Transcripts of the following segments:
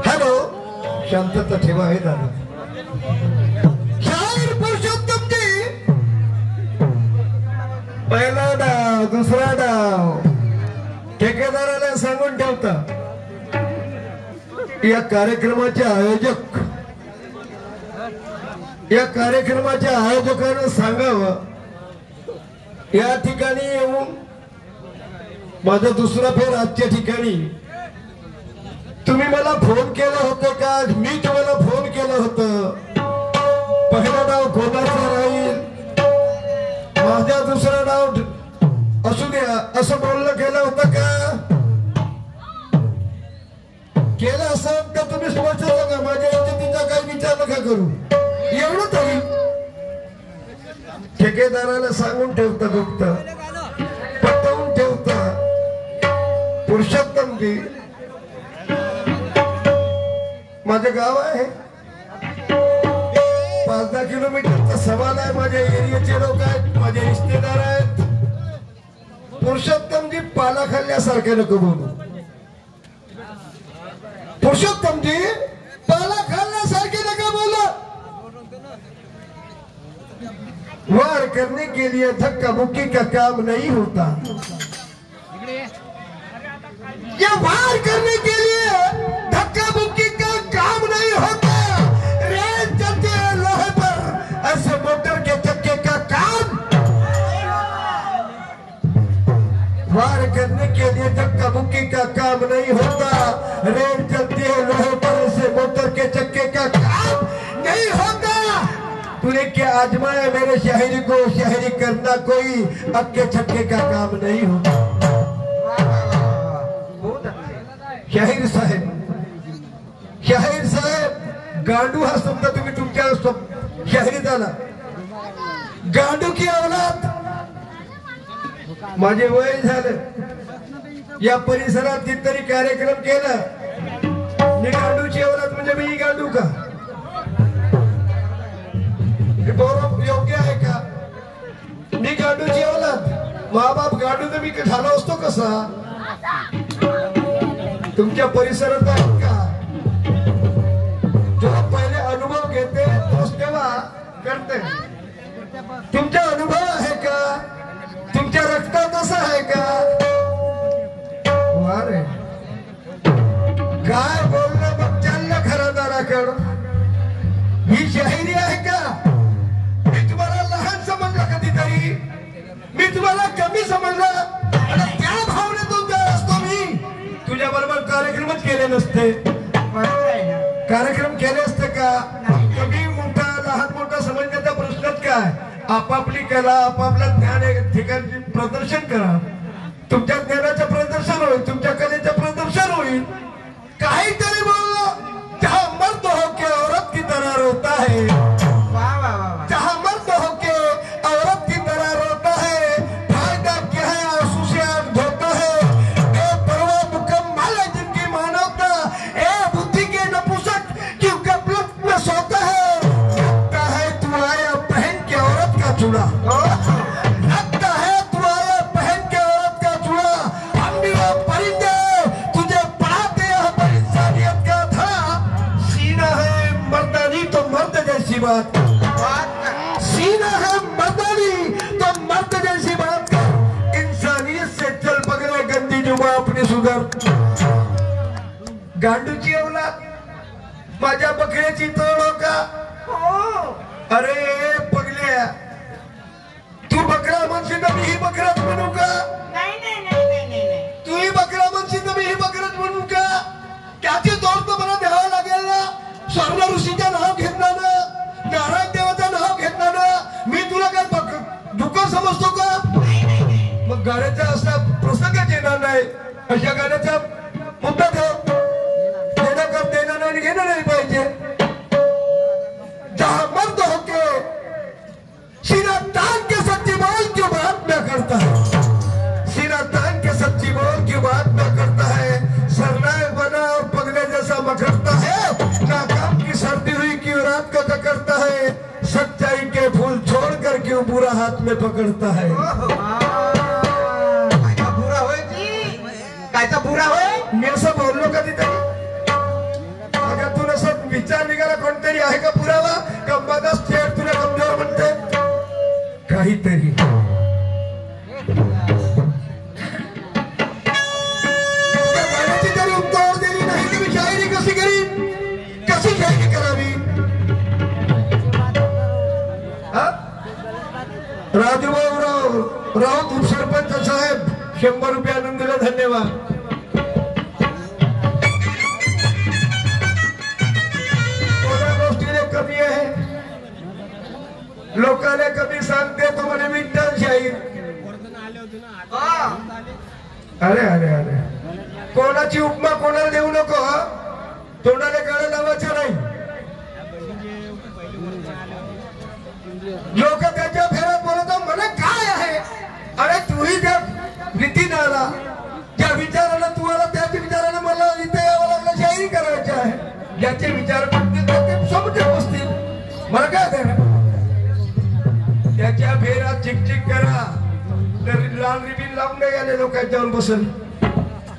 Hello, शांतता ठेवा आहे दादा. शाहीर पुरुषोत्तमजी, पहिला डाव, दुसरा डाव ठेकेदाराला सांगून ठेवता. या कार्यक्रमाचे आयोजक, या कार्यक्रमाच्या आयोजकांना सांगावं, या ठिकाणी येऊन माझा दुसरा फेर आजच्या ठिकाणी तुम्ही मला फोन केला होता का? मी तुम्हाला फोन केलं होतं. पहिला डाव कोणाचा राहील, माझा दुसरा डाव असू द्या असं बोलणं केलं होतं का? केलं असं तर तुम्ही स्पष्ट सांगा. माझ्या इज्जतीचा काही विचार नका करू. एवढं तरी ठेकेदाराला सांगून ठेवता, गुप्त पटवून ठेवता. पुरुषोत्तमजी, माझं गाव आहे, 5-10 किलोमीटरचा सवाल आहे. माझ्या एरियाचे लोक आहेत, माझे रिश्तेदार आहेत. पुरुषोत्तमजी, पाला खाल्ल्यासारखे नको बोलू. पुरुषोत्तमजी, पाला खाल्ल्यासारखे नका बोलू. वार करने के लिए धक्का मुक्की का काम नहीं होता. ये वार करने के लिए धक्का मुक्की का काम नहीं होता. रेल चलते हैं लोहे पर, ऐसे मोटर के चक्के का काम. वार करने के लिए धक्का मुक्की का काम नहीं होता. रेल चलती है लोहे पर, ऐसे मोटर के चक्के का काम नहीं होता. तूने क्या आजमाया मेरे शायरी को? शायरी करना कोई अक्के छक्के का काम नहीं होता. शाहीर साहेब, शाहीर साहेब, गांडू हा शब्द तुम्ही तुमच्या शाहिरीत आला. गांडू की औलाद. माझे वय झालं, या परिसरात कितीतरी कार्यक्रम केला. मी गांडूची औलाद म्हणजे मी गांडू का? योग्य आहे का? मी गांडूची औलाद, माँ-बाप गांडू तर मी झालो असतो कसा? तुमच्या परिसरात आहेत का? जो पहिले अनुभव घेते तोच तेव्हा करते. तुमचा अनुभव आहे का? तुमच्या रक्तात असं आहे का? वारे काय बोलणं मग चाललं घरादाराकडं. ही शाहिरी आहे का? मी तुम्हाला लहान समजलं कधीतरी, मी तुम्हाला कमी समजलं, आणि त्या भावनेतून जर असतो मी तुझ्या बरोबर कार्यक्रमच केले नसते. कार्यक्रम केले असते का? कमी मोठा लहान मोठा समजण्याचा प्रश्नच काय? आपापली कला, आपापलं ज्ञान एक ठिकाणी प्रदर्शन करा. तुमच्या ज्ञानाचं प्रदर्शन होईल, तुमच्या कलेचं प्रदर्शन होईल. काहीतरी बोललो, जहां मर्द हो के औरत की तरह रोता है, जहां मर्द हो के औरत की तरह रोता है, फायदा क्या है आंसू से आग धोता है. बेपरवाह मुकम्मल है जिनकी मानवता, ए बुद्धि के नपुंसक क्यों गफलत में सोता है. लगता है तू आया पहन के औरत का चूड़ा, लगता है तू आया पहन के औरत का चूड़ा. हम भी वो परिंदे तुझे पढ़ाते हैं पर इंसानियत का था. सीना है मर्दानी तो मर्द जैसी बात, सीना है मर्दानी तो मर्द जैसी बात कर. इंसानियत से चल पकड़े गंदी जुबा अपनी सुधर. गांडूची औलाद, माझ्या बकऱ्याची तोड का? अरे पगल्या, तू बकरा म्हणशील तर मीही बकराच म्हणू का? तूही बकरा म्हणशील तर मीही बकराच म्हणू का? त्याची तोड तर मला द्यावं लागेल ना. स्वर्ण ऋषीचं नाव घेतलं ना, नारायण देवाचं नाव घेतलं ना, मी तुला काय दुकान समजतो का? मग गाण्याचा असा प्रसंगच येणार नाही. अशा गाण्याचा मुद्दा ठेव. देणं कर, देणं नाही, घेणं नाही पाहिजे. जहां मर्द होके सीना तान के सच्ची बोल क्यों बात न करता है. जीव बुरा हाथ में पकडता है. कायचा बुरा होय जी, कायचा बुरा होय. मी असं बोललो कधीतरी? अगं असं विचार निघाला कोणतरी आहे का पुरावा? कंबादास चेड तुला कमजोर म्हणते काहीतरी. गाण्याची तरी उत्तर दिली नाही तर मी शायरी कशी करीन? कशी शायरी करावी? राजूभाऊ राऊत उपसरपंच साहेब 100 रुपये आणून दिले, धन्यवाद. कोणा गोष्टीने कमी आहे, लोकांना कमी सांगते तो म्हणे विठ्ठल शाहीर. अरे अरे अरे, कोणाची उपमा कोणाला देऊ नको. तोंडाने गाणं लावायचं नाही. लोक त्याच्या फेऱ्यात बोलत मला काय आहे. अरे तूही त्या रीतीने ज्या विचारानं तू आला त्याच विचारानं मला इथे यावं लागलं. शायरी करायची आहे. ज्याचे विचार पडतील ते समोर बसतील. मला काय देणार? त्याच्या फेऱ्यात चिकचिक करा तर लाल रिबीन लावून नाही आले लोकांच्यावर बसल.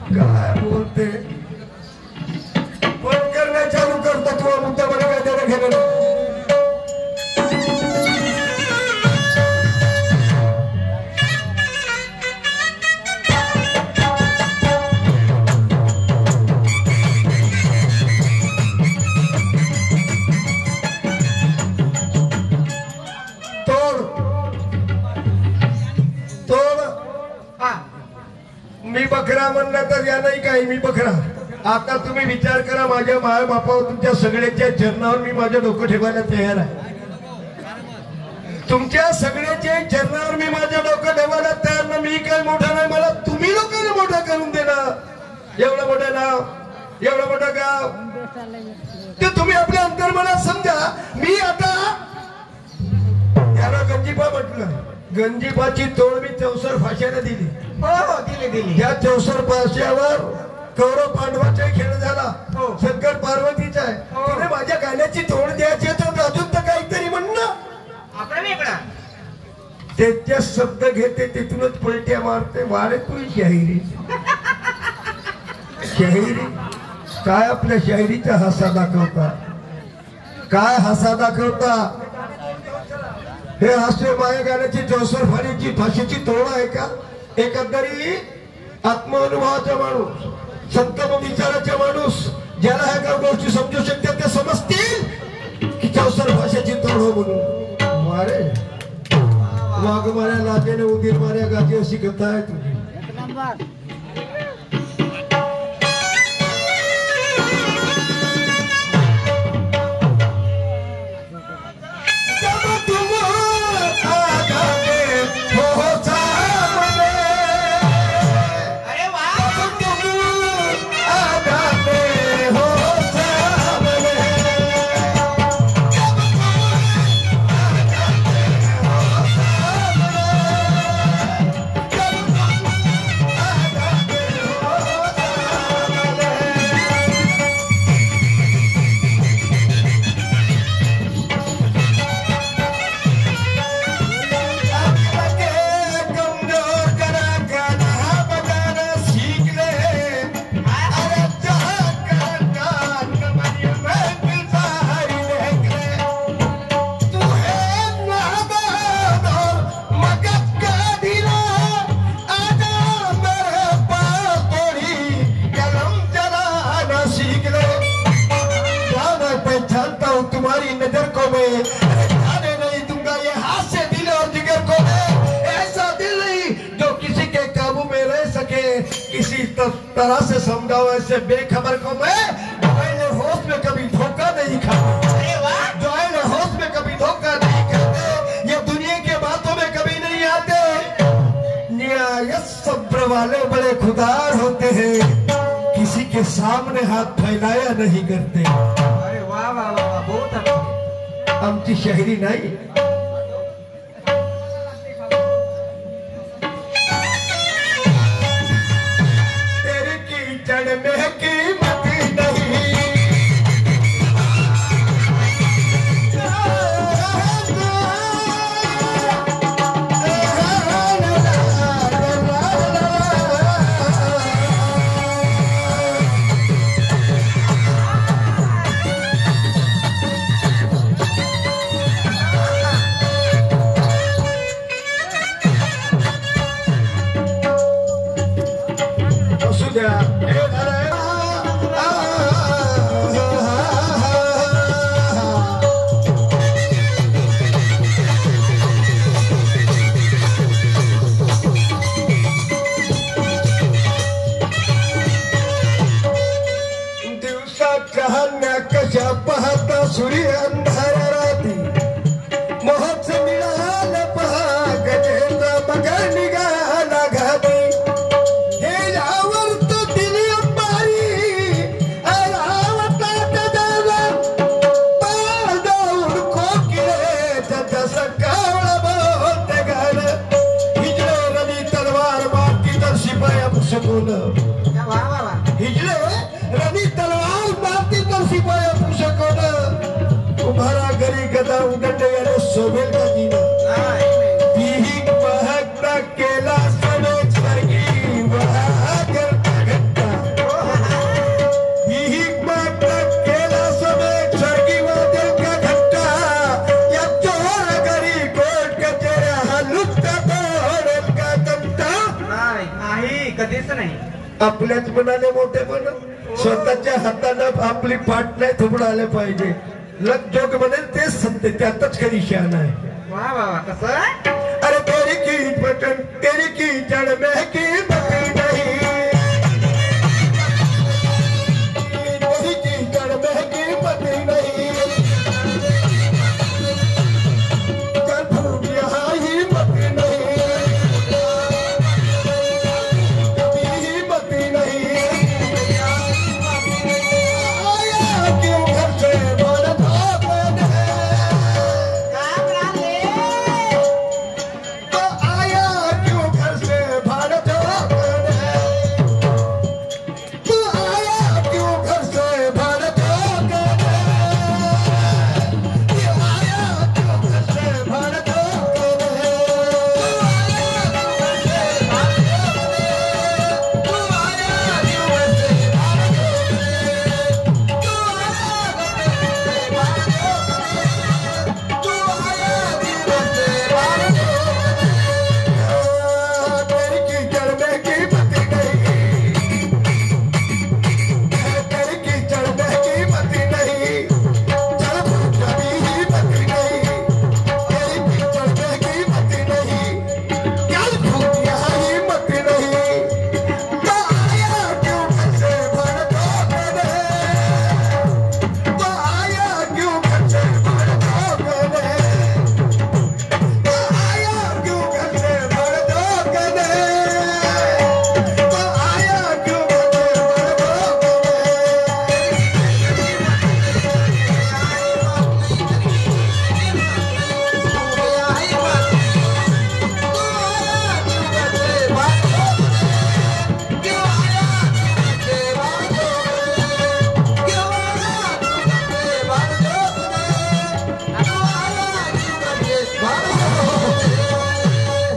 काय बोलते फोन करण्या चालू करतो तू मुद्द्यामध्ये काय देणं घेणं. मी बकरा म्हणलं तर या नाही काही. मी बकरा. आता तुम्ही विचार करा, माझ्या माय बापावर तुमच्या सगळ्याच्या चरणावर मी माझं डोकं ठेवायला तयार आहे. तुमच्या सगळ्याच्या चरणावर मी माझं डोकं ठेवायला तयार ना. मी काही मोठा नाही, मला तुम्ही लोकांना मोठा करून देणार. एवढं मोठं नाव, एवढं मोठं गाव, ते तुम्ही आपल्या अंतर्मनात समजा. मी आता त्याला गंजीबा म्हटलं. गंजीबाची तोड मी 64 फाश्याने दिली. हो दिली दिली. या 64 फाश्यावर कौरव पांडवाचा खेळ झाला. शंकर पार्वतीचा आहे. तिने माझ्या गाण्याची तोड द्यायची तर अजून तर काहीतरी म्हणणं आपण वेगळा. त्याच्या शब्द घेते तिथूनच पलट्या मारते. वारे तू शाहिरी शाहिरी काय आपल्या शाहिरीचा हासा दाखवता. काय हासा दाखवता. हे हास्य माया गाण्याची 64 फाशीची तोड आहे का? एकंदरी आत्मानुभवाचा माणूस, संतम विचाराचा माणूस, ज्याला ह्या काही गोष्टी समजू शकतात ते समजतील की 64 भाषेची तोड हो म्हणून. मारे वाघ माऱ्या लाजेने उदीर माऱ्या गाजी अशी कथा आहे तुझी. तुम्हारी नजर को मैं जाने नहीं दूंगा. ये हाथ से दिल और जिगर को मैं ऐसा दिल नहीं जो किसी के काबू में रह सके. किसी तरह से समझाओ ऐसे बेखबर को मैं. जो होश में कभी धोखा नहीं खाता. जो होश में कभी धोखा नहीं करते. ये दुनिया के बातों में कभी नहीं आते. न्याय सब्र वाले बड़े खुदार होते हैं. किसी के सामने हाथ फैलाया नहीं करते. अरे वाह वाह वाह, बहुत अच्छा. आमची शायरी नाही. तेरी कीचड़ में कीमत नहीं. का कहाण्या कशा पाहता सूर्य अंधार राती मोहच मिळालं पहा गजेंद्र मग निघाला घाती हे यावर तो दिली अंबारी आरावतात दादा पाळदाऊन कोकिळे जस कावळा बोत गाण हिजले रवी तलवार मारती तर शिपाया पुसकून वा वा वा हिजले रवी तलवार मारती तर शिपाया पुसकून तुम्हारा गरी गदा उदंड याने सोबेल का जीना तीही महत्ता केला समेत सर्गी वहा करता घट्टा तीही महत्ता केला समेत सर्गी वादल का घट्टा या चोर गरी कोट कचेऱ्या हा लुटता तोडेल का तंटा नाही कधीच नाही आपल्याच मनाने मोठे पण स्वतःच्या हातानं आपली पाठ नाही थोपडायला पाहिजे लग जोग म्हणेल तेच सत्य त्यातच खरी शान आहे वा वा वा कसं अरे तेरी की बटन तेरी की जड़ में की बकरी नहीं तेरी की जड़ में की बकरी नहीं चल फूट यहाँ ही बकरी नहीं कभी ही बकरी नहीं आया क्यों घर से बोला तो आया क्यों घर से भारत तू आया क्यों घर से भारत तू आया क्यों घर से भारत तेरी कीचड़ में की बत्ती नहीं तेरी कीचड़ में की बत्ती नहीं चल फूट कभी ही बत्ती नहीं तेरी कीचड़ में की बत्ती नहीं चल फूट यहाँ ही बत्ती नहीं तो आया क्यों घर से भारत तो आया क्यों घर से भारत तो आया क्यों घर से भारत तो आया क्यों घर से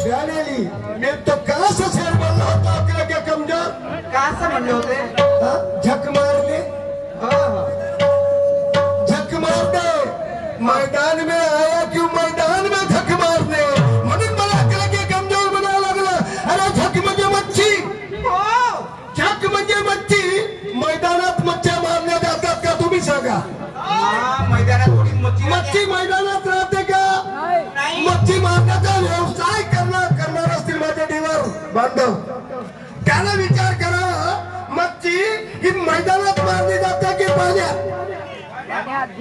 गाण्याली मी तो कास शेर बोलला होता आपल्याला क्या कमजोर का असं म्हणले होते हा? झक मारले हो हो झक मारते मैदान में आया क्यों मैदान में झक मारने म्हणून मला अकरा के कमजोर बनावं लागलं अरे झक म्हणजे मच्छी हो झक म्हणजे मच्छी मैदानात मच्छ्या मारल्या जातात का तुम्ही सांगा मैदानात थोडी मच्छी मच्छी मैदानात राहते का नाही मच्छी मारण्याचा व्यवसाय करणार असतील माझ्या डीवर बांधव त्याला विचार करा मच्छी ही मैदानात मारली जाते की पाण्यात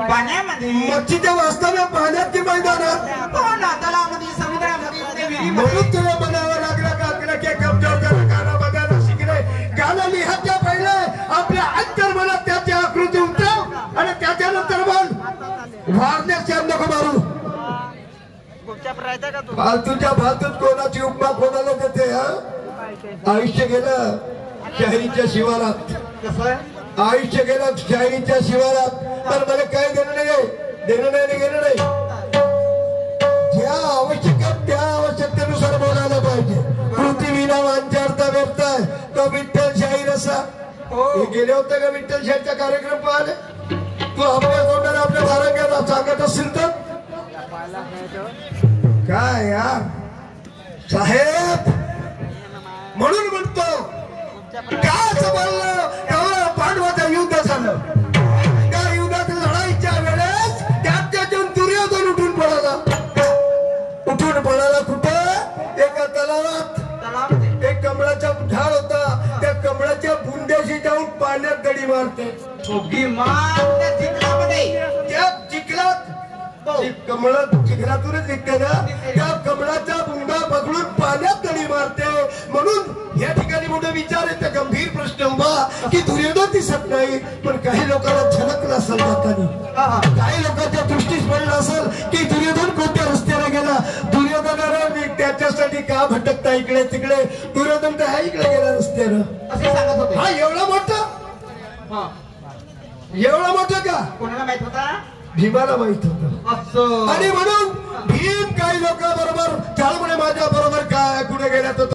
पाण्यामध्ये मच्छीच्या वास्तव्य पाण्यात की मैदानात हो ना तलावामध्ये समुद्रामध्ये ते विहिरीमध्ये. म्हणून तुला बनावं लागलं का आपल्याला की कमजोर जरा गाणं बघायला शिकले गाणं लिहायच्या पहिले आपल्या अंतर्मनात त्याची आकृती उतरव आणि त्याच्यानंतर बोल वारण्याचे नको मारू फालतूच्या फालतूत कोणाची उपमा कोणाला देते हा आयुष्य गेलं शहरीच्या शिवारात कसं आयुष्य गेलं शाहिरीच्या शिवारात तर मला काही देणं नाही देणं नाही घेणं नाही ज्या आवश्यकतेनुसार बोलायला पाहिजे पृथ्वीला वांचारता व्यक्त आहे तो विठ्ठल शाहीर असा हे गेले होते का विठ्ठल शाहीरचा कार्यक्रम पाहिले तू आपल्या तोंडाने आपल्या भारंग्याला सांगत असेल तर काय यार साहेब म्हणून म्हणतो काय बोललं तेव्हा पांडवाचं युद्ध झालं त्या युद्धात लढाईच्या वेळेस त्याच्यातून दुर्योधन उठून पळाला कुठं एका तलावात एक कमळाचा झाड होता त्या कमळाच्या बुंद्याशी जाऊन पाण्यात गडी मारते ओगी मा त्या चिखलामध्ये त्या चिखलात कमळ चिखलातूनच निघते ना, त्या कमळाचा बुंदा पकडून पाण्यात दडी मारते. म्हणून या ठिकाणी मोठा विचार येते, गंभीर प्रश्न उभा की दुर्योधन दिसत नाही, पण काही लोकांना झलकलं असेल जाताना, काही लोकांच्या दृष्टीस पडलं असेल की दुर्योधन कोणत्या रस्त्याला गेला. दुर्योधनाला मी त्याच्यासाठी का भटकता इकडे तिकडे, दुर्योधन तर हा इकडे गेला रस्त्यानं. असे सांगत होते. हा एवढा मोठा का कोणाला माहित होता? भीमाला माहित होतं. असं आणि म्हणून भीम काही लोकांबरोबर त्यामुळे माझ्या बरोबर काय कुठे गेल्या तर